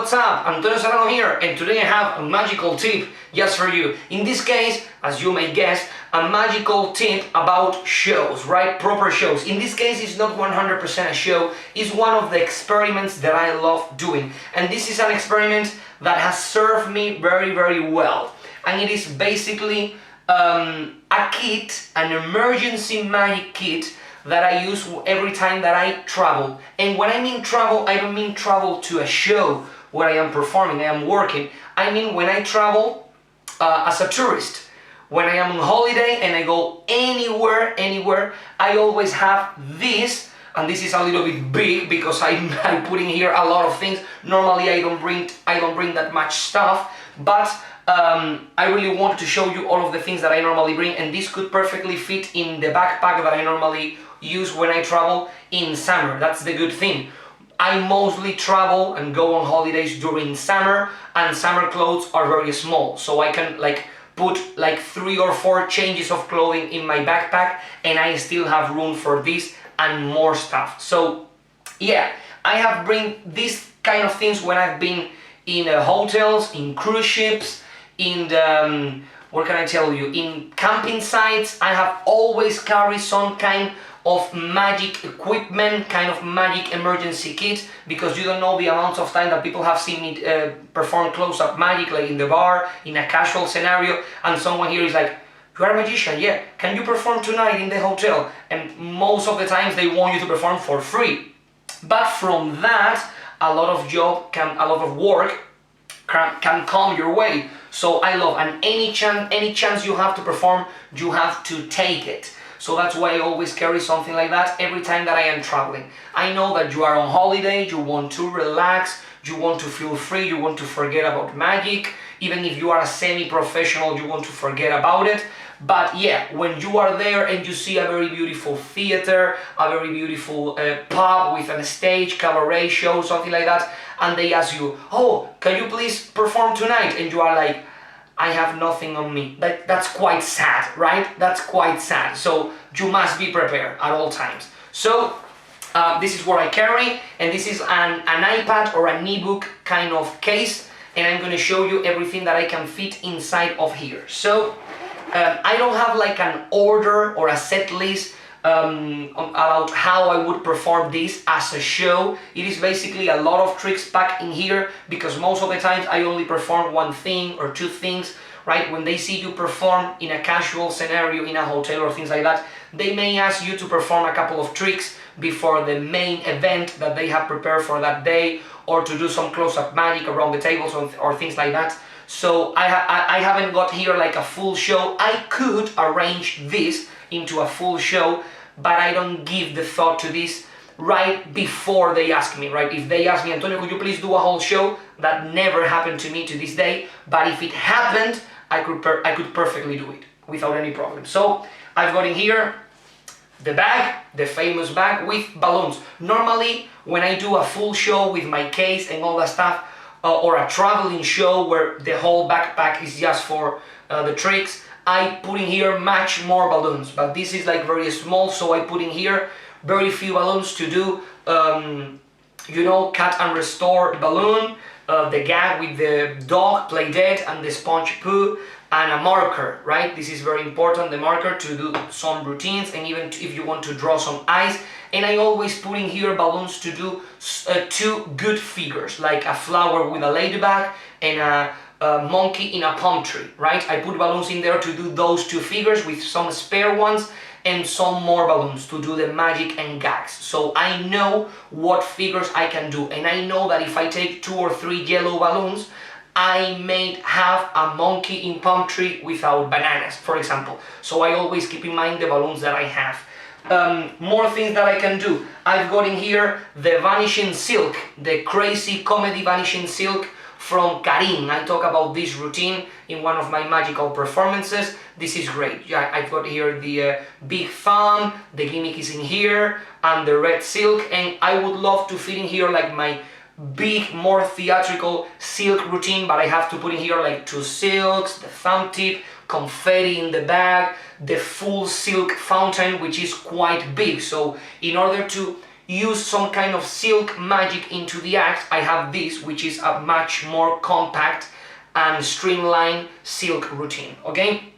what's up? Antonio Serrano here, and today I have a magical tip just for you. In this case, as you may guess, a magical tip about shows, right? Proper shows. In this case, it's not 100% a show, it's one of the experiments that I love doing. And this is an experiment that has served me very, very well. And it is basically a kit, an emergency magic kit that I use every time that I travel. And when I mean travel, I don't mean travel to a show where I am performing, I am working. I mean when I travel as a tourist. When I am on holiday and I go anywhere, I always have this, and this is a little bit big because I'm putting here a lot of things. Normally I don't bring that much stuff, but I really wanted to show you all of the things that I normally bring, and this could perfectly fit in the backpack that I normally use when I travel in summer. That's the good thing. I mostly travel and go on holidays during summer, and summer clothes are very small, so I can put 3 or 4 changes of clothing in my backpack, and I still have room for this and more stuff. So yeah, I have bring these kind of things when I've been in hotels, in cruise ships, in the, what can I tell you, in camping sites. I have always carried some kind of magic equipment, kind of magic emergency kit, because you don't know the amount of time that people have seen me perform close-up magic, like in the bar, in a casual scenario, and someone here is like, "You are a magician, yeah, can you perform tonight in the hotel?" And most of the times they want you to perform for free. But from that, a lot of work can come your way. So I love, and any chance you have to perform, you have to take it. So that's why I always carry something like that every time that I am traveling. I know that you are on holiday, you want to relax, you want to feel free, you want to forget about magic. Even if you are a semi-professional, you want to forget about it. But yeah, when you are there and you see a very beautiful theater, a very beautiful pub with a stage, cabaret show, something like that, and they ask you, "Oh, can you please perform tonight?" And you are like, "I have nothing on me." That's quite sad, right? That's quite sad. So you must be prepared at all times. So this is what I carry, and this is an iPad or an ebook kind of case, and I'm going to show you everything that I can fit inside of here. So I don't have like an order or a set list about how I would perform this as a show. It is basically a lot of tricks packed in here, because most of the times I only perform one thing or 2 things, right? When they see you perform in a casual scenario in a hotel or things like that, they may ask you to perform a couple of tricks before the main event that they have prepared for that day, or to do some close-up magic around the tables or things like that. So I haven't got here like a full show. I could arrange this into a full show, but I don't give the thought to this right before they ask me, right? If they ask me, "Antonio, could you please do a whole show?" That never happened to me to this day, but if it happened, I could perfectly do it without any problem. So I've got in here the bag, the famous bag with balloons. Normally, when I do a full show with my case and all that stuff, or a traveling show where the whole backpack is just for the tricks, I put in here much more balloons, but this is like very small, so I put in here very few balloons to do, you know, cut and restore balloon, the gag with the dog, play dead, and the sponge poo, and a marker, right? This is very important, the marker, to do some routines, and even if you want to draw some eyes. And I always put in here balloons to do 2 good figures, like a flower with a ladybug and a monkey in a palm tree, right? I put balloons in there to do those 2 figures with some spare ones, and some more balloons to do the magic and gags. So I know what figures I can do, and I know that if I take 2 or 3 yellow balloons, I may have a monkey in palm tree without bananas, for example. So I always keep in mind the balloons that I have. More things that I can do. I've got in here the vanishing silk, the crazy comedy vanishing silk from Karim. I talk about this routine in one of my magical performances. This is great. Yeah, I've got here the big thumb, the gimmick is in here, and the red silk, and I would love to fit in here like my big, more theatrical silk routine, but I have to put in here like 2 silks, the thumb tip, confetti in the bag, the full silk fountain, which is quite big. So in order to use some kind of silk magic into the act, I have this, which is a much more compact and streamlined silk routine, okay?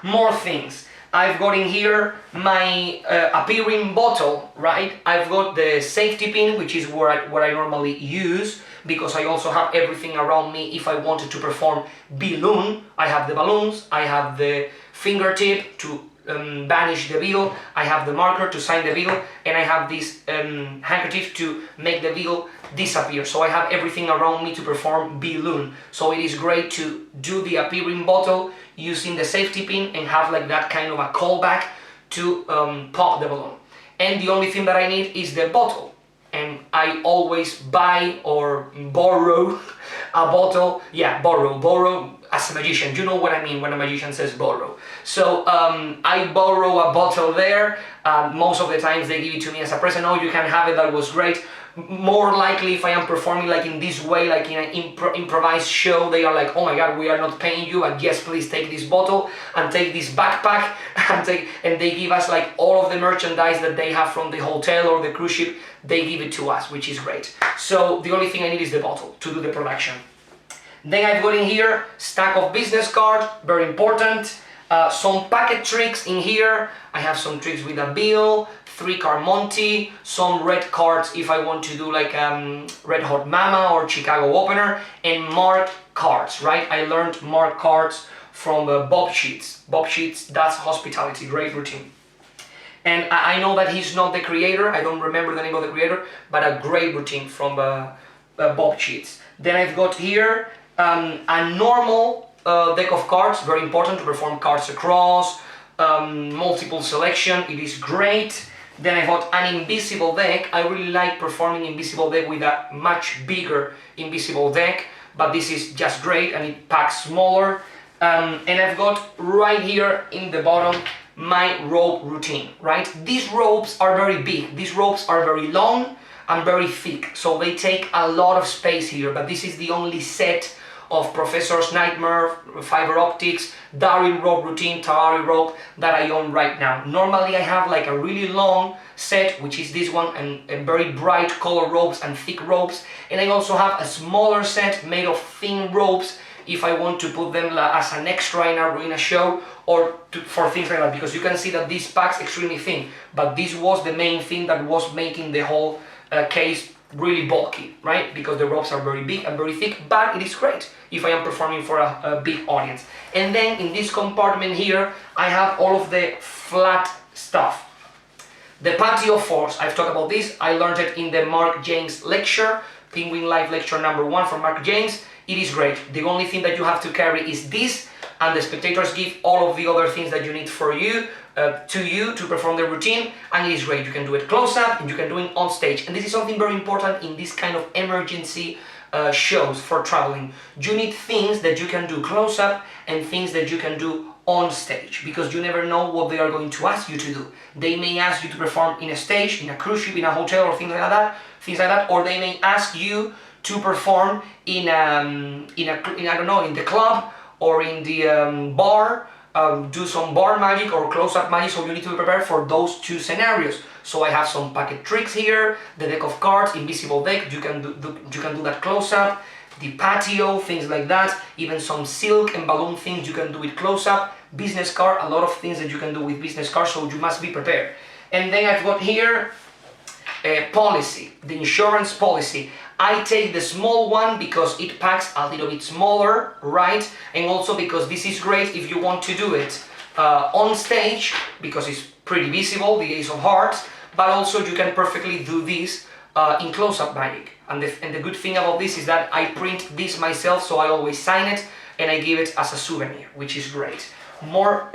More things. I've got in here my appearing bottle, right? I've got the safety pin, which is what I normally use, because I also have everything around me if I wanted to perform balloon. I have the balloons, I have the fingertip to banish the bill, I have the marker to sign the bill, and I have this handkerchief to make the bill disappear. So I have everything around me to perform balloon. So it is great to do the appearing bottle using the safety pin and have like that kind of a callback to pop the balloon. And the only thing that I need is the bottle. And I always buy or borrow a bottle. Yeah, borrow as a magician. You know what I mean when a magician says borrow. So I borrow a bottle there. Most of the times they give it to me as a present. Oh, you can have it, that was great. More likely if I am performing like in this way, like in an improvised show, they are like, oh my god, we are not paying you, and yes, please take this bottle and take this backpack and they give us like all of the merchandise that they have from the hotel or the cruise ship, they give it to us, which is great. So the only thing I need is the bottle to do the production. Then I've got in here stack of business cards, very important. Some packet tricks in here. I have some tricks with a bill, 3-card Monty, some red cards if I want to do like Red Hot Mama or Chicago Opener, and marked cards, right? I learned marked cards from Bob Sheets. Bob Sheets, that's hospitality, great routine. And I know that he's not the creator, I don't remember the name of the creator, but a great routine from Bob Sheets. Then I've got here a normal deck of cards, very important to perform cards across, multiple selection, it is great. Then I got an invisible deck. I really like performing invisible deck with a much bigger invisible deck, but this is just great and it packs smaller. And I've got right here in the bottom my rope routine, right? These ropes are very big, these ropes are very long and very thick, so they take a lot of space here, but this is the only set of Professor's Nightmare, fiber optics, Daryl rope routine, Tawari rope that I own right now. Normally I have like a really long set, which is this one, and very bright color ropes and thick ropes, and I also have a smaller set made of thin ropes if I want to put them as an extra in a show or for things like that, because you can see that this pack's extremely thin, but this was the main thing that was making the whole case really bulky, right? Because the ropes are very big and very thick, but it is great if I am performing for a big audience. And then in this compartment here, I have all of the flat stuff. The patio force, I've talked about this, I learned it in the Mark James lecture, Penguin Life lecture number 1 from Mark James. It is great. The only thing that you have to carry is this, and the spectators give all of the other things that you need for you, to perform the routine, and it is great. You can do it close up and you can do it on stage, and this is something very important in this kind of emergency shows for traveling. You need things that you can do close up and things that you can do on stage, because you never know what they are going to ask you to do. They may ask you to perform in a stage, in a cruise ship, in a hotel, or things like that, or they may ask you to perform in I don't know, in the club or in the bar, do some bar magic or close-up magic, so you need to be prepared for those two scenarios. So I have some packet tricks here, the deck of cards, invisible deck, you can do that close-up, the patio, things like that, even some silk and balloon things you can do with close-up, business card, a lot of things that you can do with business cards, so you must be prepared. And then I've got here policy, the insurance policy. I take the small one because it packs a little bit smaller, right? And also because this is great if you want to do it on stage, because it's pretty visible, the Ace of Hearts, but also you can perfectly do this in close-up magic. And the good thing about this is that I print this myself, so I always sign it and I give it as a souvenir, which is great. More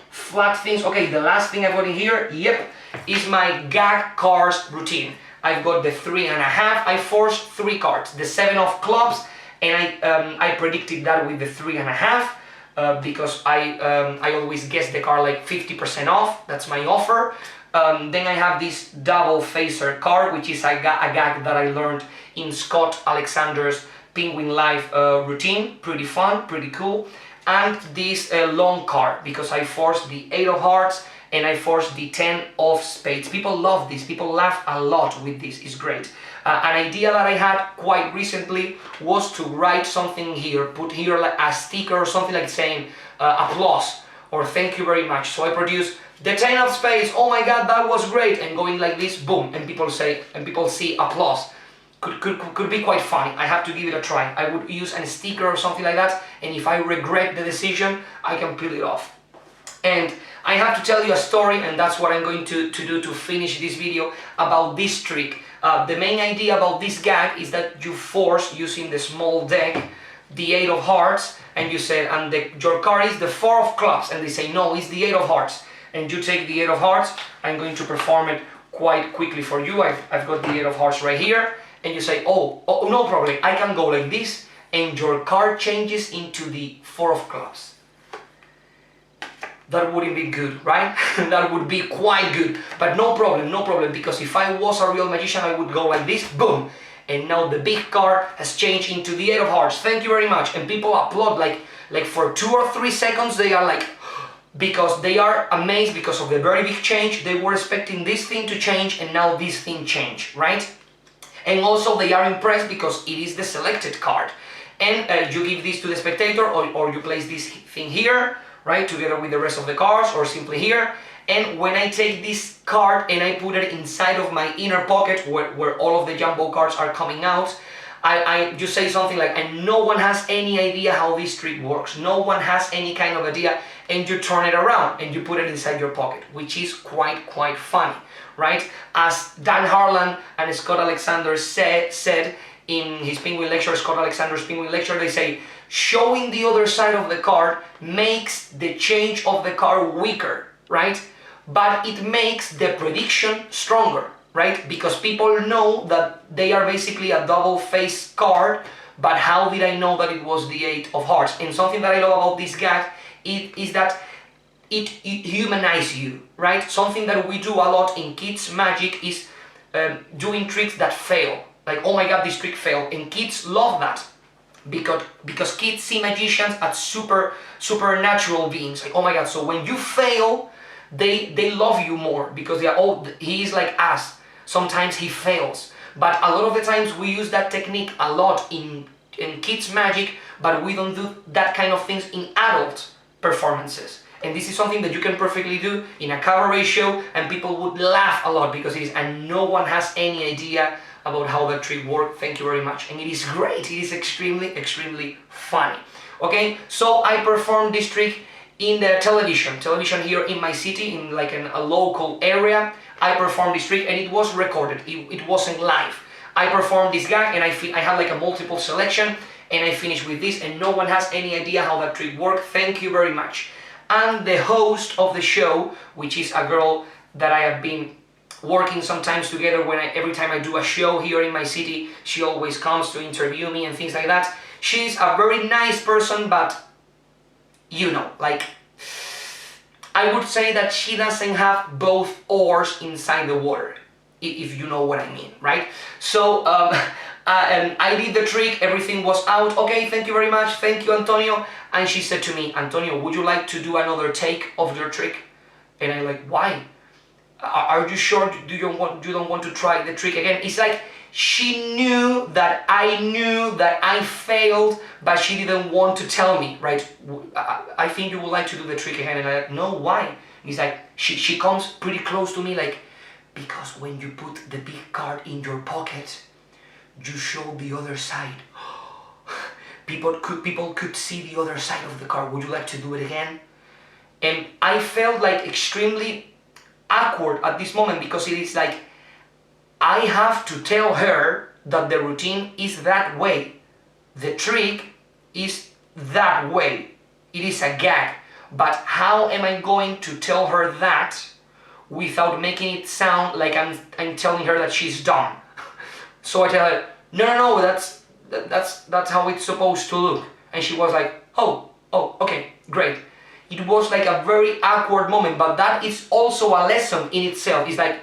flat things. Okay, the last thing I've got in here, yep, is my gag cards routine. I've got the 3.5, I forced 3 cards, the 7 of clubs, and I predicted that with the 3.5 because I always guess the card like 50% off, that's my offer. Then I have this double facer card, which is a gag that I learned in Scott Alexander's Penguin Life routine, pretty fun, pretty cool. And this long card, because I forced the 8 of hearts and I force the 10 of spades. People love this, people laugh a lot with this, it's great. An idea that I had quite recently was to write something here, put here like a sticker or something like saying applause or thank you very much. So I produce the 10 of spades, oh my god, that was great, and going like this, boom, and people see applause. Could be quite funny. I have to give it a try. I would use a sticker or something like that, and if I regret the decision, I can peel it off. And I have to tell you a story, and that's what I'm going to do to finish this video, about this trick. The main idea about this gag is that you force, using the small deck, the 8 of hearts, and you say, and your card is the 4 of clubs, and they say, no, it's the 8 of hearts. And you take the 8 of hearts. I'm going to perform it quite quickly for you. I've got the 8 of hearts right here. And you say, oh, no problem, I can go like this, and your card changes into the 4 of clubs. That wouldn't be good, right? That would be quite good, but no problem, because if I was a real magician, I would go like this, boom, and now the big card has changed into the 8 of hearts, thank you very much, and people applaud like for 2 or 3 seconds, they are like, because they are amazed because of the very big change, they were expecting this thing to change, and now this thing changed, right? And also they are impressed because it is the selected card. And you give this to the spectator, or you place this thing here, right, together with the rest of the cards, or simply here. And when I take this card and I put it inside of my inner pocket, where all of the jumbo cards are coming out, you say something like, and no one has any idea how this trick works, no one has any kind of idea, and you turn it around and you put it inside your pocket, which is quite funny, right? As Dan Harlan and Scott Alexander said in his Penguin lecture, Scott Alexander's Penguin lecture, they say, showing the other side of the card makes the change of the card weaker, right? But it makes the prediction stronger, right? Because people know that they are basically a double-faced card, but how did I know that it was the 8 of hearts? And something that I love about this gag is that it humanizes you, right? Something that we do a lot in kids' magic is doing tricks that fail. Like, oh my god, this trick failed. And kids love that. Because kids see magicians as supernatural beings. Like, oh my god, so when you fail, they love you more, because they are all, he is like us. Sometimes he fails. But a lot of the times we use that technique a lot in kids' magic, but we don't do that kind of things in adult performances. And this is something that you can perfectly do in a cabaret show, and people would laugh a lot because it is, and no one has any idea about how that trick works. Thank you very much. And it is great. It is extremely funny. Okay, so I performed this trick in the television here in my city, in like a local area. I performed this trick and it was recorded. It wasn't live. I performed this gag and I had like a multiple selection, and I finished with this, and no one has any idea how that trick worked. Thank you very much. And the host of the show, which is a girl that I have been working sometimes together, every time I do a show here in my city, she always comes to interview me and things like that. She's a very nice person, but you know, like, I would say that she doesn't have both oars inside the water, if you know what I mean, right? So I did the trick, everything was out. Okay, thank you very much, thank you, Antonio. And she said to me, Antonio, would you like to do another take of your trick? And I'm like, why? Are you sure you don't want to try the trick again? It's like she knew that I failed, but she didn't want to tell me, right? I think you would like to do the trick again. And I'm like, no, why? And it's like, she comes pretty close to me, like, because when you put the big card in your pocket, you show the other side. People could see the other side of the card. Would you like to do it again? And I felt like extremely awkward at this moment, because it is like, I have to tell her that the routine is that way. The trick is that way. It is a gag. But how am I going to tell her that without making it sound like I'm telling her that she's dumb? So I tell her, no, that's how it's supposed to look. And she was like, oh, okay, great. It was like a very awkward moment, but that is also a lesson in itself. It's like,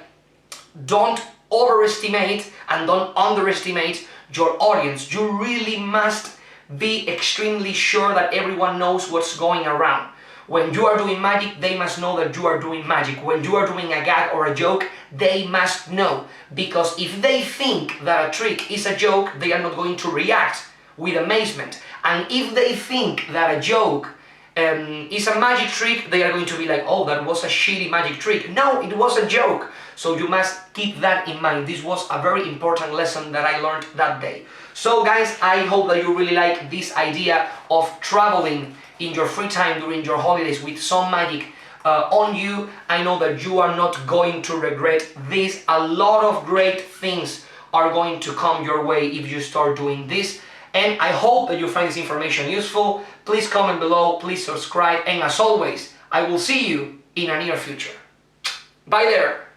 don't overestimate and don't underestimate your audience. You really must be extremely sure that everyone knows what's going around. When you are doing magic, they must know that you are doing magic. When you are doing a gag or a joke, they must know. Because if they think that a trick is a joke, they are not going to react with amazement. And if they think that a joke is a magic trick, they are going to be like, oh, that was a shitty magic trick. No, it was a joke. So you must keep that in mind. This was a very important lesson that I learned that day. So guys, I hope that you really like this idea of traveling in your free time during your holidays with some magic on you. I know that you are not going to regret this. A lot of great things are going to come your way if you start doing this. And I hope that you find this information useful. Please comment below, please subscribe, and as always, I will see you in a near future. Bye there!